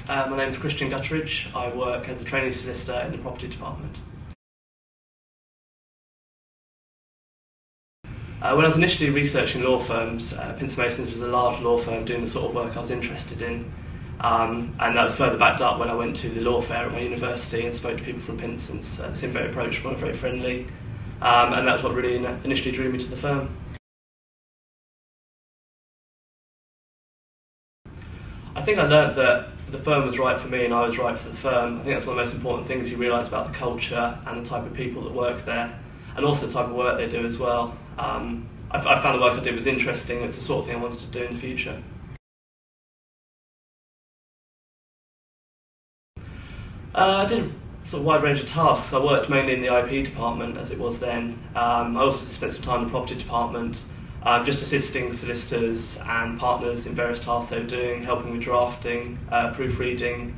My name is Kristian Gutteridge. I work as a trainee solicitor in the property department. When I was initially researching law firms, Pinsents was a large law firm doing the sort of work I was interested in, and that was further backed up when I went to the law fair at my university and spoke to people from Pinsents. They seemed very approachable and very friendly, and that's what really initially drew me to the firm. I think I learnt that the firm was right for me and I was right for the firm. I think that's one of the most important things you realise about the culture and the type of people that work there, and also the type of work they do as well. I found the work I did was interesting. It's the sort of thing I wanted to do in the future. I did a sort of wide range of tasks. I worked mainly in the IP department as it was then. I also spent some time in the property department, just assisting solicitors and partners in various tasks they were doing, helping with drafting, proofreading,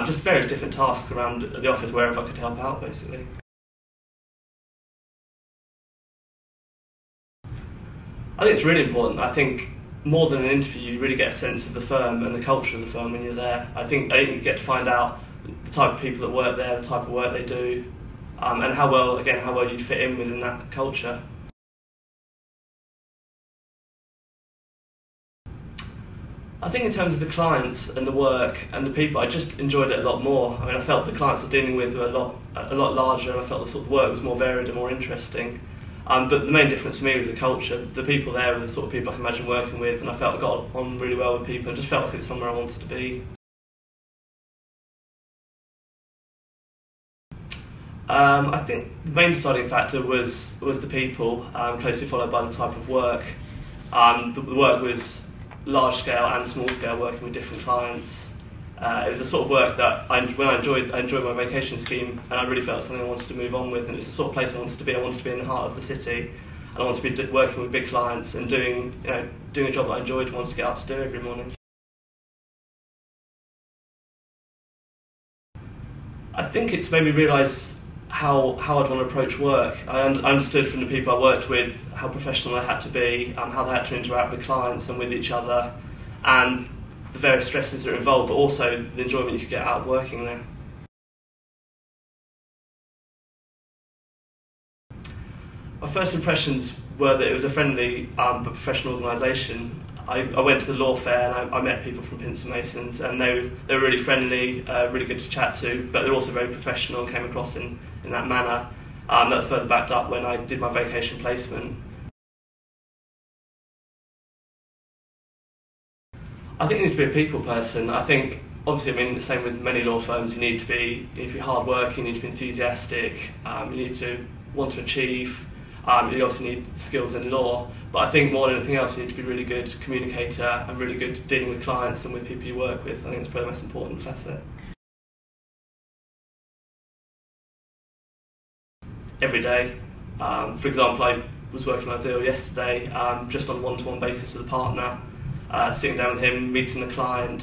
just various different tasks around the office wherever I could help out basically. I think it's really important. I think more than an interview, you really get a sense of the firm and the culture of the firm when you're there. I think you get to find out the type of people that work there, the type of work they do, and how well you'd fit in within that culture. I think in terms of the clients and the work and the people, I just enjoyed it a lot more. I mean, I felt the clients I was dealing with were a lot larger, and I felt the sort of work was more varied and more interesting. But the main difference for me was the culture. The people there were the sort of people I can imagine working with, and I felt I got on really well with people and just felt like it was somewhere I wanted to be. I think the main deciding factor was the people, closely followed by the type of work. The work was large scale and small scale, working with different clients. It was the sort of work that I enjoyed my vacation scheme, and I really felt something I wanted to move on with, and it's the sort of place I wanted to be. I wanted to be in the heart of the city, and I wanted to be working with big clients and doing a job that I enjoyed and wanted to get up to do every morning. I think it's made me realise how I'd want to approach work. I understood from the people I worked with how professional they had to be, how they had to interact with clients and with each other, and the various stresses that are involved, but also the enjoyment you could get out of working there. My first impressions were that it was a friendly but professional organisation. I went to the law fair and I met people from Pinsents, and they were really friendly, really good to chat to, but they're also very professional and came across in that manner. That was further backed up when I did my vacation placement. I think you need to be a people person. I think, obviously, I mean, the same with many law firms, you need to be hard working, you need to be enthusiastic, you need to want to achieve, you obviously need skills in law, but I think more than anything else you need to be a really good communicator and really good dealing with clients and with people you work with. I think it's probably the most important facet. Every day. For example, I was working on a deal yesterday, just on a one-to-one basis with a partner, sitting down with him, meeting the client,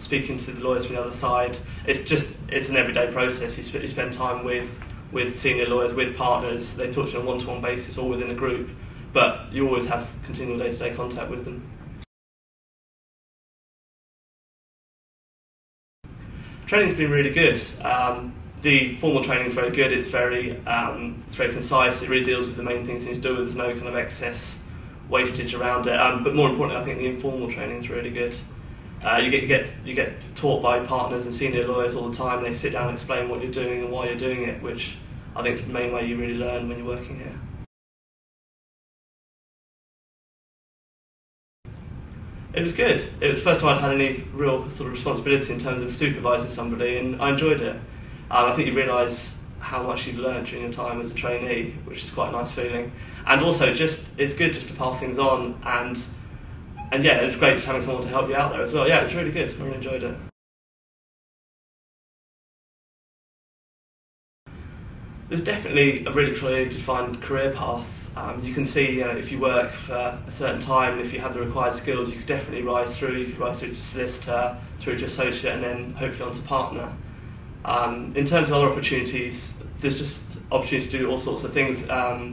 speaking to the lawyers from the other side. It's an everyday process. You spend time with senior lawyers, with partners. They talk to you on a one-to-one basis or within a group, but you always have continual day-to-day contact with them. Training's been really good. The formal training is very good. It's very concise. It really deals with the main things you need to do. There's no kind of excess wastage around it. But more importantly, I think the informal training is really good. You get taught by partners and senior lawyers all the time. They sit down and explain what you're doing and why you're doing it, which I think is the main way you really learn when you're working here. It was good. It was the first time I'd had any real sort of responsibility in terms of supervising somebody, and I enjoyed it. I think you realise how much you've learned during your time as a trainee, which is quite a nice feeling. And also, it's good just to pass things on, and yeah, it's great just having someone to help you out there as well. Yeah, it's really good. I really enjoyed it. There's definitely a really clearly defined career path. You can see if you work for a certain time, if you have the required skills, you could definitely rise through. You could rise through to solicitor, through to associate, and then hopefully on to partner. In terms of other opportunities, there's just opportunity to do all sorts of things.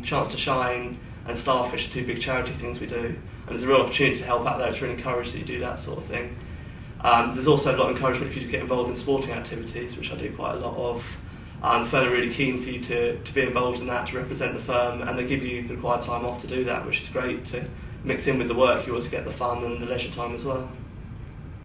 Chance to Shine and Starfish are two big charity things we do, and there's a real opportunity to help out there. It's really encouraged that you do that sort of thing. There's also a lot of encouragement for you to get involved in sporting activities, which I do quite a lot of. The firm are really keen for you to be involved in that, to represent the firm, and they give you the required time off to do that, which is great to mix in with the work. You also get the fun and the leisure time as well.